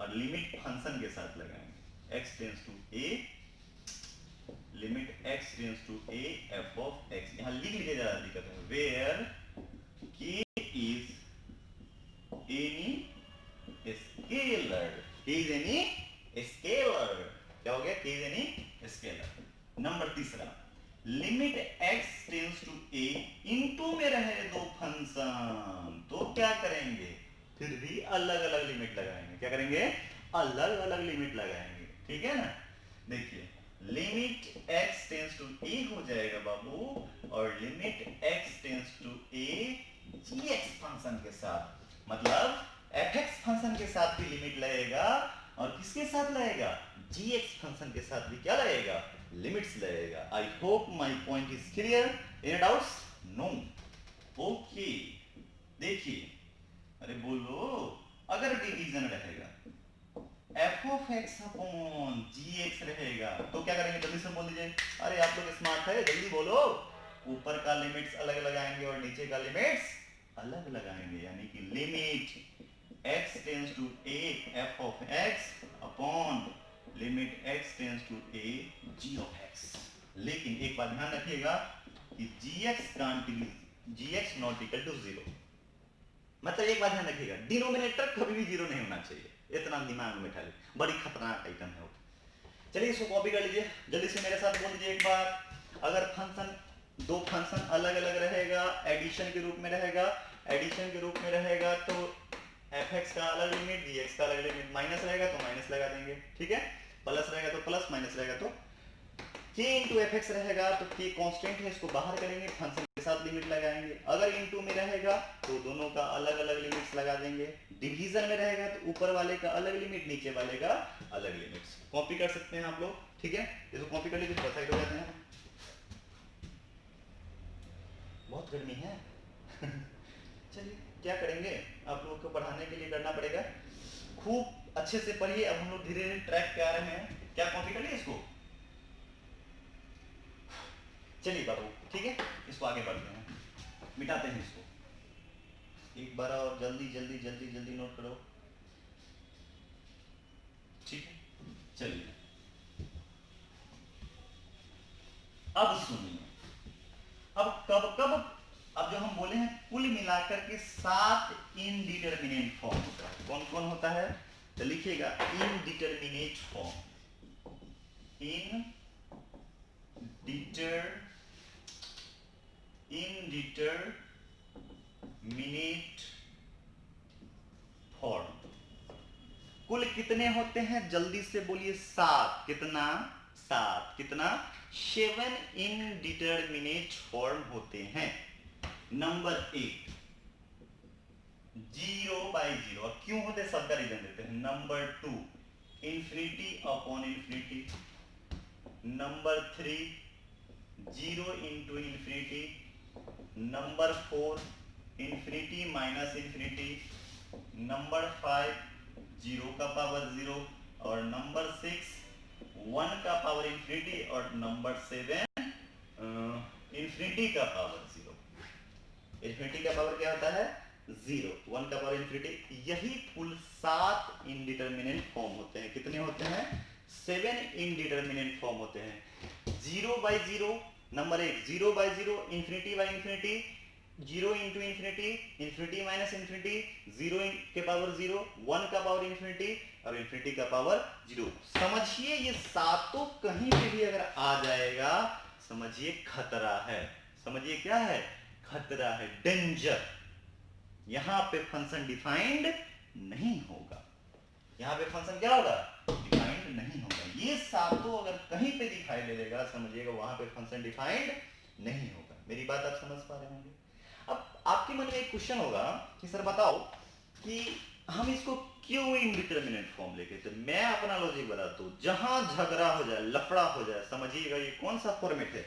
और लिमिट फंक्शन के साथ लगाएंगे x tends to a, limit x tends to a f of x। यहां लिख लीजिए, ज्यादा दिक्कत है, where k is any scalar, k is any scalar, क्या हो गया, k is any scalar. Number तीसरा, limit x tends to a, into में रहे दो फंक्शन, तो क्या करेंगे, फिर भी अलग अलग लिमिट लगाएंगे, क्या करेंगे, अलग अलग लिमिट लगाएंगे, ठीक है ना। देखिए limit x tends to a हो जाएगा बाबू, और limit x tends to a gx function के साथ, मतलब fx फंक्शन के साथ भी लिमिट लगेगा, और किसके साथ लगेगा, gx फंक्शन के साथ भी क्या लगेगा, लिमिट्स लगेगा। I hope my point is clear, any doubts, no, okay. देखिए, अरे बोलो, अगर डिवीजन रहेगा f of x upon gx रहेगा, तो क्या करेंगे, जल्दी से बोल दीजिए, अरे आप लोग स्मार्ट है, जल्दी बोलो, ऊपर का लिमिट्स अलग लगाएंगे और नीचे का लिमिट्स अलग लगाएंगे, यानी कि limit x tends to a f of x upon limit x tends to a g of x। लेकिन एक बात ध्यान रखिएगा कि gx नॉट इक्वल टू 0, मतलब एक बात ध्यान रखिएगा, डिनोमिनेटर कभी भी 0 नहीं होना चाहिए, इतना दिमाग में बैठा ले, बड़ी खतरनाक आइटम है वो। चलिए इसको कॉपी कर लीजिए, जल्दी से मेरे साथ बोल दीजिए एक बार, अगर फंक्शन, दो फंक्शन अलग अलग रहेगा, एडिशन के रूप में रहेगा, एडिशन के रूप में रहेगा तो fx का अलग लिमिट, gx का अलग लिमिट, माइनस रहेगा तो माइनस लगा देंगे, ठीक है, प्लस रहेगा तो प्लस, माइनस रहेगा तो k इंटू fx रहेगा तो k कांस्टेंट है, इसको बाहर करेंगे, फंक्शन के साथ लिमिट लगाएंगे, अगर इंटू में रहेगा तो दोनों का अलग अलग लिमिट्स लगा देंगे, डिवीजन में रहेगा तो ऊपर वाले का अलग लिमिट, नीचे वाले का अलग लिमिट्स। कॉपी कर सकते हैं आप लोग, ठीक है, इसको कॉपी कर लीजिए, साइड हो जाते हैं, बहुत गर्मी है चलिए क्या करेंगे, आप लोगों को पढ़ाने के लिए करना पड़ेगा, खूब अच्छे से पढ़िए। अब हम लोग धीरे धीरे ट्रैक पे आ रहे हैं, क्या कॉपी कर लिए इसको, चलिए बाबू, ठीक है, इसको आगे बढ़ते हैं, मिटाते हैं इसको, एक बार और जल्दी जल्दी जल्दी जल्दी नोट करो, ठीक है। चलिए अब सुनिए, अब कब कब, अब जो हम बोले हैं कुल मिलाकर के 7 इनडिटरमिनेट फॉर्म होता है, कौन कौन होता है, तो लिखिएगा इनडिटरमिनेट फॉर्म, इनडिटरमिनेट फॉर्म। कुल कितने होते हैं, जल्दी से बोलिए, 7, कितना, 7, कितना, 7 इनडिटरमिनेट फॉर्म होते हैं। नंबर 1 0/0, अब क्यों होते हैं सबका रीजन देते हैं। Number 2 infinity upon infinity. Number 3 0 into infinity. Number 4 infinity minus infinity. Number 5 0 का पावर 0, और नंबर 6 1 का पावर इंफिनिटी, और नंबर 7 इंफिनिटी का पावर 0। इंफिनिटी का पावर क्या होता है? 0। 1 का पावर इंफिनिटी। यही कुल 7 इनडिटरमिनेट फॉर्म होते हैं। कितने होते हैं? 7 इनडिटरमिनेट फॉर्म होते हैं। 0 by 0, number 1 0 by 0, infinity by infinity, 0 into infinity, infinity minus infinity, 0 के पावर 0, 1 का पावर इंफिनिटी, और इंफिनिटी का पावर 0। समझिए ये सातों कहीं पे भी अगर आ जाएगा, समझिए खतरा है। समझिए क्या है? खतरा है, डेंजर। यहां पे फंक्शन डिफाइंड नहीं होगा। यहां पे फंक्शन क्या होगा? डिफाइंड नहीं होगा। ये सातों अगर कहीं पे दिखाई दे देगा, समझिएगा वहां पे फंक्शन डिफाइंड नहीं होगा। मेरी बात आप समझ पा रहे होंगे? अब आपके मन में एक क्वेश्चन होगा कि सर बताओ कि हम इसको क्यों इनडिटरमिनेट फॉर्म लेके? तो मैं अपना लॉजिक बताता हूं। जहां झगड़ा हो जाए, लफड़ा हो जाए, समझिएगा ये कौन सा फॉर्मेट है?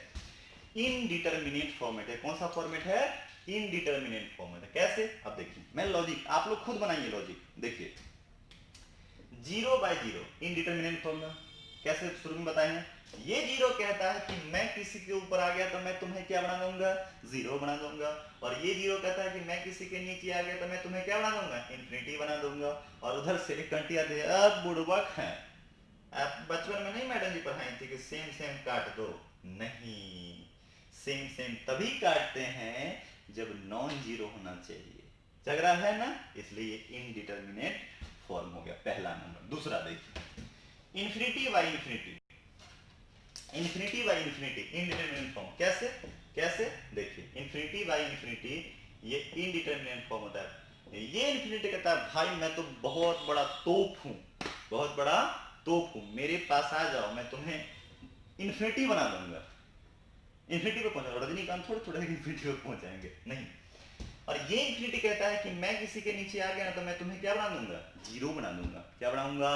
इनडिटरमिनेट फॉर्मेट है। कौन सा फॉर्मेट है? इनडिटरमिनेट फॉर्मेट है। कैसे? अब देखिए, मैं लॉजिक, आप लोग खुद बनाइए लॉजिक। देखिए 0 बाई 0 इनडिटरमिनेट फॉर्म में कैसे शुरू में बताए हैं? ये 0 कहता है कि मैं किसी के ऊपर आ गया तो मैं तुम्हें क्या बना दूंगा? 0 बना दूंगा। और ये 0 कहता है कि मैं किसी के नीचे आ गया तो मैं तुम्हें क्या बना दूंगा? इंफिनिटी बना दूंगा। और उधर से एक कंटी आती है, अब बुड़बक है। आप बचपन में नहीं मैडम जी पढ़ाई थी कि सेम सेम काट दो? नहीं, सेम सेम तभी काटते हैं जब नॉन जीरो होना चाहिए। झगड़ा है ना? इसलिए इनडिटरमिनेट फॉर्म हो गया पहला नंबर। दूसरा देखिए, infinity by infinity, infinity by infinity indeterminate form. कैसे? कैसे? देखिए, इंफिनिटी बाई इंफिनिटी ये इनडिटरमिनेट फॉर्म होता है। ये इंफिनिटी कहता है भाई मैं तो बहुत बड़ा तोप हूं, बहुत बड़ा तोप हूं, मेरे पास आ जाओ, मैं तुम्हें इंफिनिटी बना दूंगा। इंफिनिटी पे पहुंचा, रजनीकांत थोड़े थोड़े इंफिनिटी पे पहुंचाएंगे नहीं। और ये इंफिनिटी कहता है कि मैं किसी के नीचे आ गया ना तो मैं तुम्हें क्या बना दूंगा? 0 बना दूंगा। क्या बनाऊंगा?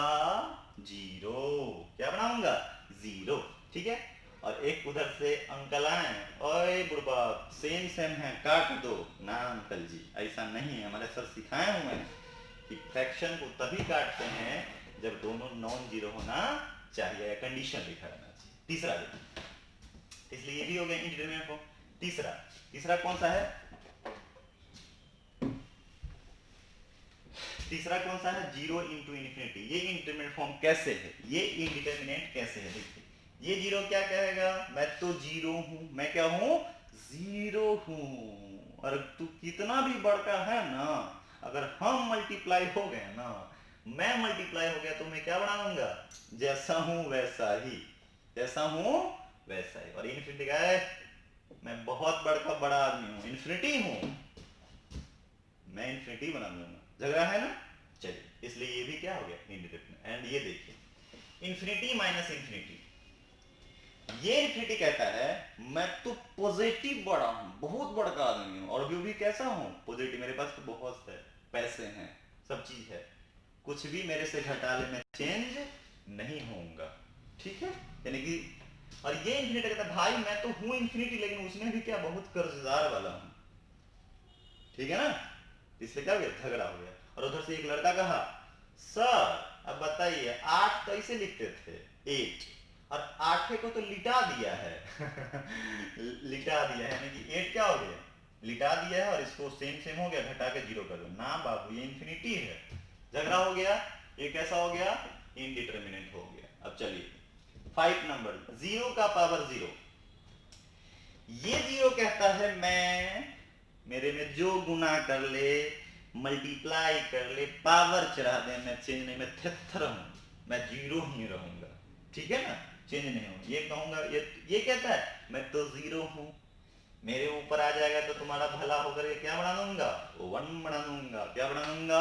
0। क्या बनाऊंगा? 0। ठीक है। और एक उधर से अंकल आए, ओए बुढ़बा सेम सेम है काट दो। ना अंकल जी, ऐसा नहीं है, हमारे सर सिखाए हुए हैं कि फ्रैक्शन को तभी काटते हैं जब दोनों नॉन जीरो होना चाहिए, या कंडीशन लिखा रहना चाहिए। तीसरा देखिए, इसलिए ये भी हो गया इंडिटरमिनेट फॉर्म। तीसरा, तीसरा कौन सा है? तीसरा कौन सा है? 0 इंटू इंफिनिटी। ये इंडिटरमिनेट फॉर्म कैसे है? ये इंडिटरमिनेट कैसे है? देखिए, ये 0 क्या कहेगा? मैं तो 0 हूं। मैं क्या हूं? 0 हूं। और तू कितना भी बड़का है ना, अगर हम मल्टीप्लाई हो गए ना, मैं मल्टीप्लाई हो गया तो मैं क्या बना दूंगा? जैसा हूं वैसा ही, जैसा हूं वैसा ही। और इंफिनिटी का है मैं बहुत बड़का बड़ा आदमी हूं, इंफिनिटी हूं, मैं इंफिनिटी बना दूंगा। झगड़ा है ना? चलिए, इसलिए ये भी क्या हो गया? इंडिटरमिनेट। एंड ये देखिए, इंफिनिटी माइनस इंफिनिटी, ये इंफिनिटी कहता है मैं तो पॉजिटिव बड़ा हूं, बहुत बड़का आदमी हूं, और अभी भी कैसा हूं? पॉजिटिव। मेरे पास तो बहुत है, पैसे हैं, सब चीज है, कुछ भी मेरे से घटा ले मैं चेंज नहीं होऊंगा। ठीक है? यानी कि, और ये इंफिनिटी कहता है भाई मैं तो हूं इंफिनिटी, लेकिन उसमें भी क्या, बहुत कर्जदार वाला हूं। ठीक है ना? इसलिए क्या हो गया? झगड़ा हो गया। और उधर से एक लड़का कहा, सर अब बताइए 8 तो ऐसे लिखते थे 8, और 8 को तो लिटा दिया है लिटा दिया है, यानी कि 8 क्या हो गया? लिटा दिया है, और इसको सेम सेम हो गया, घटा के 0 कर दो ना बाबू, ये इंफिनिटी है। झगड़ा हो गया। ये कैसा हो गया? इनडिटरमिनेट हो गया। अब चलिए 5 नंबर, 0 का पावर 0। ये 0 कहता है मैं, मेरे में जो गुना कर ले, मल्टीप्लाई कर ले, पावर चढ़ा दे, मैं चेंज नहीं, मैं थिथर हूं, मैं 0 ही रहूंगा। ठीक है ना? चेंज नहीं हूं। ये कहूंगा, ये कहता है मैं तो 0 हूं, मेरे ऊपर आ जाएगा तो तुम्हारा भला होकर के क्या बना दूंगा? 1 बना दूंगा। क्या बना दूंगा?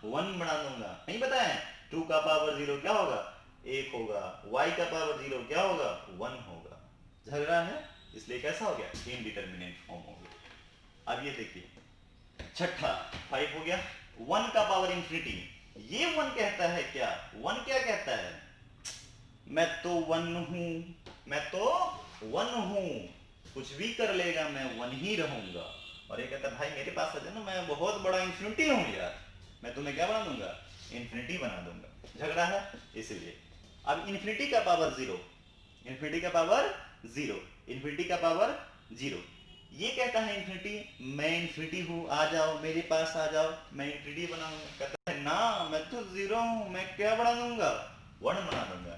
1 बना दूंगा। नहीं बताए? 2 का पावर 0 क्या होगा? 1 होगा। y का पावर 0 क्या होगा? 1 होगा। झगड़ा है, इसलिए कैसा हो गया? इनडिटरमिनेट फॉर्म हो गया। अब ये देखिए, छठा 5 हो गया। 1 का पावर इंफिनिटी, ये 1 कहता है क्या? 1 क्या कहता है? मैं तो 1 हूं, मैं तो 1 हूं, कुछ भी कर लेगा मैं 1 ही रहूंगा। और ये कहता है भाई मेरे पास आ जाए ना, मैं बहुत बड़ा इंफिनिटी हूं यार, मैं तुम्हें क्या बना दूंगा? इन्फिनिटी बना दूंगा, झगड़ा है इसलिए। अब इन्फिनिटी का पावर जीरो, इन्फिनिटी का पावर जीरो, इन्फिनिटी का पावर जीरो, ये कहता है इन्फिनिटी, मैं इन्फिनिटी हूं, आ जाओ मेरे पास आ जाओ, मैं इन्फिनिटी बनाऊंगा। कहता है ना, मैं तो जीरो हूं, मैं क्या बना दूंगा, वन बना दूंगा।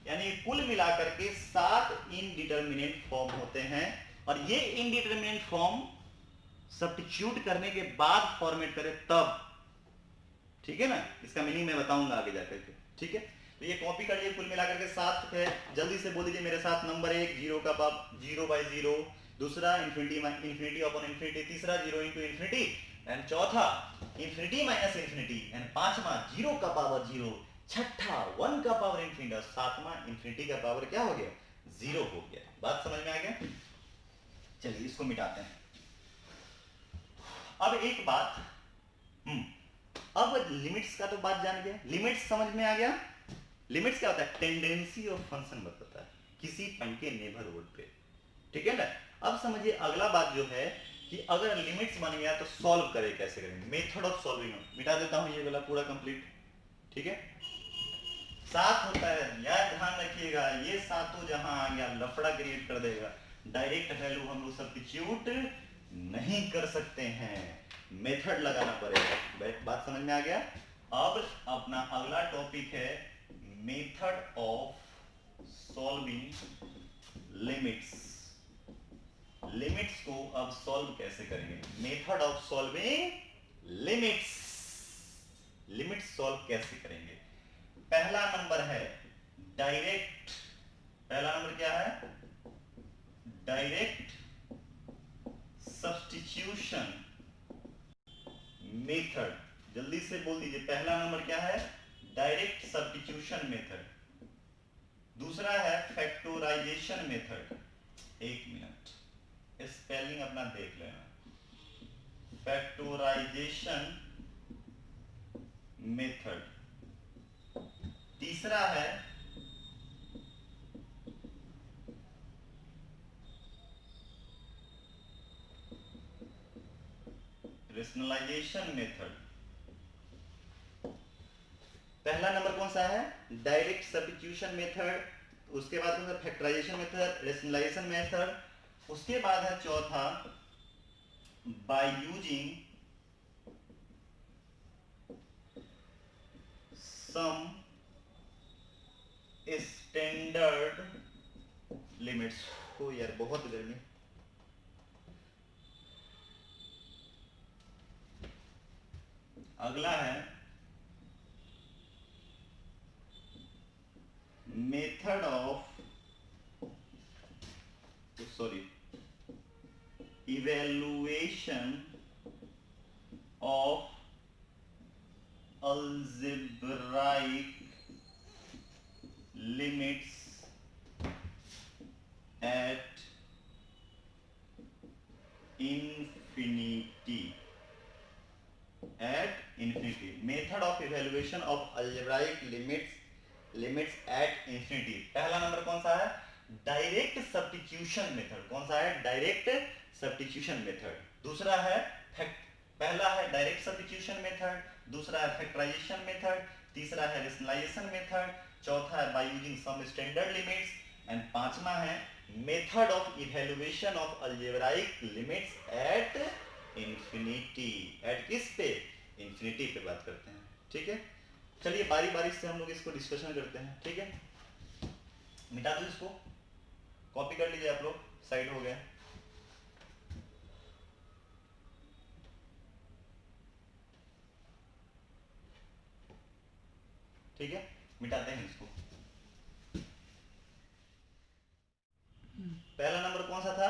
यानी कुल मिलाकर के 7 इनडिटरमिनेट फॉर्म होते हैं, और ये इनडिटरमिनेट फॉर्म सब्स्टिट्यूट करने के बाद फॉर्मेट करें तब, ठीक है ना, इसका मीनिंग मैं बताऊंगा आगे जाकर के, ठीक है। तो ये कॉपी कर लिए, कुल मिलाकर के 7 है। जल्दी से बोल दीजिए मेरे साथ, नंबर 1 जीरो का पावर 0/0, दूसरा इन्फिनिटी अपॉन इन्फिनिटी, तीसरा 0 इंटू इन्फिनिटी, एंड चौथा इन्फिनिटी माइनस इन्फिनिटी, एंड पांचवा 0 का पावर 0, छठा 1 का पावर इन्फिनिटी, और सातवां इन्फिनिटी का पावर क्या हो गया, 0 हो गया। बात समझ में आ गया। चलिए इसको मिटाते हैं। अब एक बात, अब लिमिट्स का तो बात जान गया, लिमिट्स समझ में आ गया। लिमिट्स क्या होता है, टेंडेंसी ऑफ फंक्शन बताता है किसी पॉइंट के नेबरहुड पे, ठीक है ना। अब समझिए अगला बात जो है कि अगर लिमिट्स बन गया तो सॉल्व करें, कैसे करेंगे, मेथड ऑफ सॉल्विंग। मिटा देता हूं ये वाला पूरा कंप्लीट, ठीक है। 7 होता है, यार ध्यान रखिएगा, ये सातों जहां आ गया लफड़ा क्रिएट कर देगा। डायरेक्ट वैल्यू हम लोग सब्स्टिट्यूट नहीं कर सकते हैं, मेथड लगाना पड़ेगा। बात समझ में आ गया। अब अपना अगला टॉपिक है method of solving limits. Limits को अब सॉल्व कैसे करेंगे, method of solving limits, limits solve कैसे करेंगे। पहला नंबर है डायरेक्ट, पहला नंबर क्या है, डायरेक्ट सब्स्टिट्यूशन मेथड। जल्दी से बोल दीजिए, पहला नंबर क्या है, डायरेक्ट सब्स्टिट्यूशन मेथड। दूसरा है फैक्टराइजेशन मेथड। एक मिनट, स्पेलिंग अपना देख लेना, फैक्टराइजेशन मेथड। तीसरा है रेशनलाइजेशन मेथड। पहला नंबर कौन सा है, डायरेक्ट सब्स्टिट्यूशन मेथड, उसके बाद में फैक्टराइजेशन मेथड, रेशनलाइजेशन मेथड, उसके बाद है चौथा by using some standard limits. हो यार बहुत गर्मी। अगला है method of, sorry, evaluation of algebraic limits at infinity, at infinity, method of evaluation of algebraic limits at infinity। पहला नंबर कौन सा है, डायरेक्ट सब्स्टिट्यूशन मेथड। कौन सा है, डायरेक्ट सब्स्टिट्यूशन मेथड। दूसरा है पहला है डायरेक्ट सब्स्टिट्यूशन मेथड, दूसरा है फैक्टराइजेशन मेथड, तीसरा है रेशनलाइजेशन मेथड, चौथा है by using some standard limits, and पांचवा है method of evaluation of algebraic limits at infinity. At किस पे, इंफिनिटी पे बात करते हैं, ठीक है। चलिए बारी बारी से हम लोग इसको डिस्कशन करते हैं, ठीक है। मिटा दो इसको, कॉपी कर लीजिए आप लोग, साइड हो गया। ठीक है, मिटाते हैं इसको। पहला नंबर कौन सा था,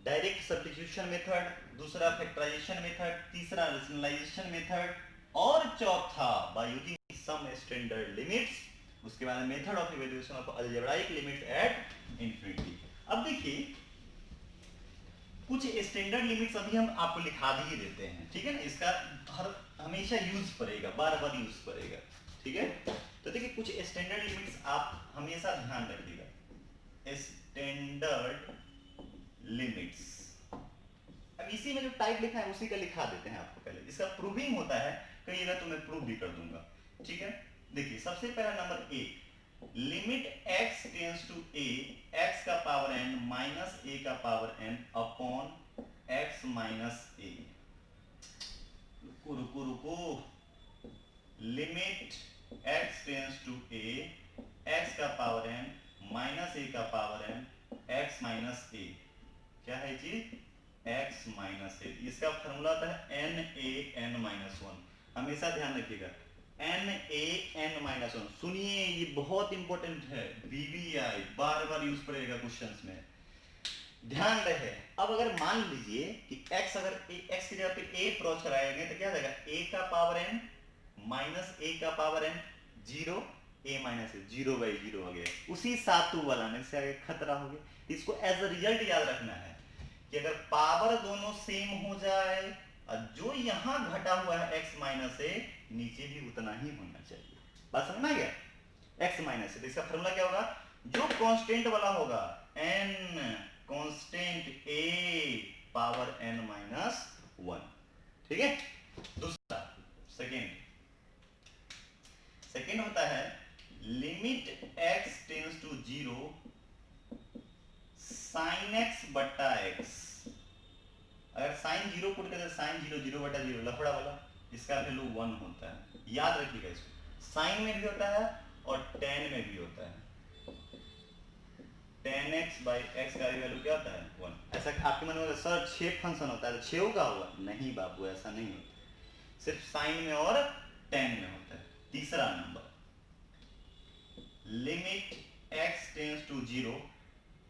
डायरेक्ट सब्स्टिट्यूशन मेथड, दूसरा फैक्टराइजेशन मेथड, तीसरा रेशनलाइजेशन मेथड, और चौथा by using some standard limits. उसके बाद method of evaluation of algebraic limits at infinity. अब देखिए कुछ स्टैंडर्ड लिमिट्स अभी हम आपको लिखा भी देते हैं, ठीक है ना, इसका हमेशा यूज पड़ेगा, बार बार यूज पड़ेगा, ठीक है। तो देखिए कुछ स्टैंडर्ड लिमिट्स आप हमेशा ध्यान रखिएगा, स्टैंडर्ड लिमिट्स। अब इसी में जो टाइप लिखा है उसी का लिखा देते हैं आपको पहले, इसका प्रूविंग होता है, कहीं अगर तो मैं प्रूव भी कर दूंगा। ठीक है, देखिए सबसे पहला number A, limit x tends to a, x का पावर n माइनस a का power n upon x minus a। रुको रुको रुको, limit x tends to a, x का पावर n माइनस a का power n x minus a, क्या है जी, x माइनस a। इसका फॉर्मूला होता है n a n minus one, हमेशा ध्यान रखिएगा n a n minus one. सुनिए ये बहुत इंपॉर्टेंट है, BBI बार बार यूज पड़ेगा क्वेश्चंस में, ध्यान रहे। अब अगर मान लीजिए कि x, अगर x की जगह पे a अप्रोच कराएंगे तो क्या हो जाएगा, a का पावर n माइनस a का power n, zero, a minus a, zero by zero हो गया, उसी सातु वाला ने से आगे खतरा हो गया। इसको एज अ रिजल्ट याद रखना है कि अगर पावर दोनों सेम हो जाए और जो यहां घटा हुआ है x माइनस a, नीचे भी उतना ही होना चाहिए। बात समझ में आ गया, x माइनस a, तो इसका फॉर्मूला क्या होगा, जो कांस्टेंट वाला होगा n constant a power n minus one, ठीक है। दूसरा सेकेंड होता है limit x tends to zero sine x बट्टा x। अगर साइन जीरो पुट करते साइन जीरो जीरो बटा जीरो लफड़ा वाला, इसका वैल्यू वन होता है, याद रखिएगा इसको। साइन में भी होता है और टेन में भी होता है, टेन एक्स बाई एक्स का वैल्यू क्या होता है, वन। ऐसा आपके मन में सर 6 फंक्शन होता है तो 6 होगा हुआ, नहीं बाबू ऐसा नहीं होता, सिर्फ साइन में और टेन में होता है। तीसरा number, limit x tends to zero,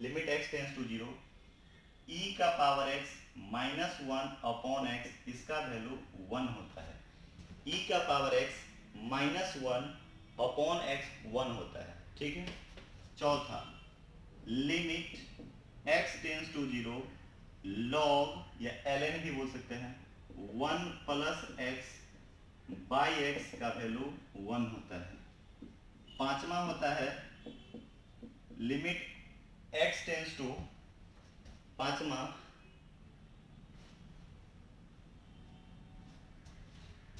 limit x tends to zero e का power x minus one upon x, इसका वैल्यू वन होता है। e का power x minus one upon x one होता है, ठीक है। चौथा, limit x tends to zero log या ln भी बोल सकते हैं, one plus x by x का वैल्यू वन होता है। पांचवा होता है लिमिट x टेंस टू, पांचवा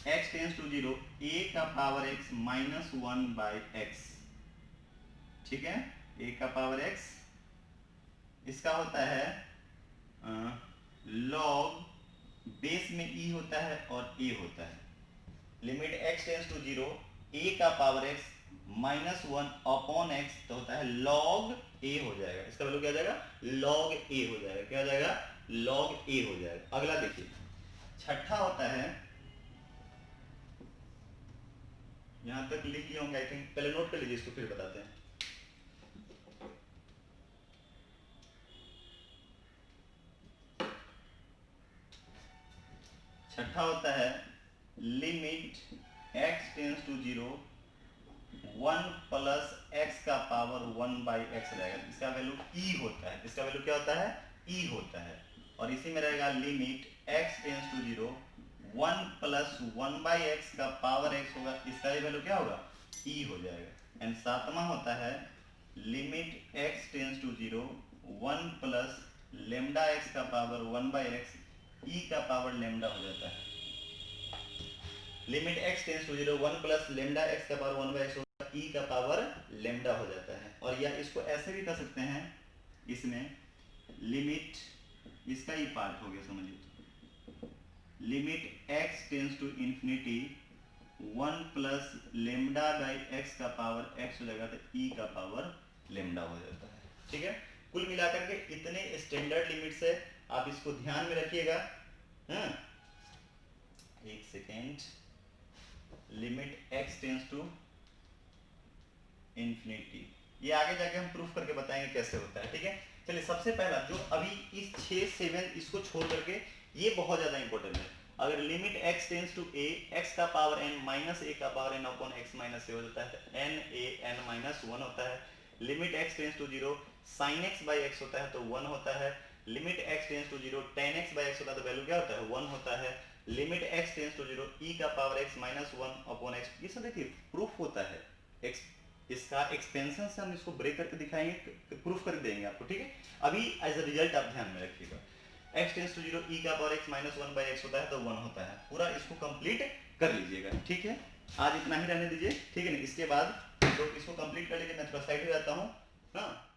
x tends to zero a का power x minus one by x, ठीक है, a का पावर x, इसका होता है लॉग, बेस में e होता है और a होता है। Limit x tends to zero a का power x minus one upon x, तो होता है लॉग a हो जाएगा, इसका वैल्यू क्या हो जाएगा, लॉग a हो जाएगा, क्या हो जाएगा, लॉग a हो जाएगा। अगला देखिए, छठा होता है, यहां तक लिख लिए होंगे आई थिंक, पहले नोट कर लीजिए इसको फिर बताते हैं। छठा होता है limit x tends to zero one plus x का पावर वन बाई एक्स रहेगा, इसका वैल्यू e होता है, इसका वैल्यू क्या होता है, e होता है। और इसी में रहेगा limit x tends to zero one plus one by x का पावर x होगा, इसका वैल्यू क्या होगा, e हो जाएगा। एंड सातवां होता है limit x tends to zero one plus lambda x का power one by x, e का पावर लेमडा हो जाता है। Limit x tends to zero one plus lambda x का पावर वन बाई एक्स होगा, e का पावर लेमडा हो जाता है। और या इसको ऐसे भी कर सकते हैं, इसमें लिमिट, इसका ही पार्ट हो गया समझिए, limit x tends to infinity one plus lambda by x का पावर x हो जाएगा, तो e का पावर लेमडा हो जाता है, ठीक है। कुल मिलाकर के इतने स्टैंडर्ड लिमिट्स है, आप इसको ध्यान में रखिएगा। हाँ, एक second, limit x tends to infinity, ये आगे जाके हम प्रूफ करके बताएंगे कैसे होता है, ठीक है। चलिए सबसे पहला जो अभी इस 6 7 इसको छोड़ करके, ये बहुत ज्यादा इंपॉर्टेंट है। अगर limit x tends to a, x का पावर n माइनस a का power n upon x minus a हो जाता है, n a n minus one होता है। Limit x tends to zero sine x by x होता है तो वन होता है। Limit x tends to zero tan x by x होता है तो वैल्यू क्या होता है, वन होता है। Limit x tends to zero e का power x minus one upon x, ये सब देखिए प्रूफ होता है। x इसका एक्सपेंशन से हम इसको ब्रेक करके दिखाएंगे, प्रूफ कर देंगे आपको, ठीक है। अभी एज अ रिजल्ट आप ध्यान में रखिएगा, x tends to zero e का power x minus one by x होता है तो वन होता है। पूरा इसको कंप्लीट कर लीजिएगा, ठीक है। आज इतना ही रहने दीजिए, ठीक है ना। इसके बाद तो इसको कंप्लीट कर लेके मैं थोड़ा साइड हो जाता हूँ, हाँ।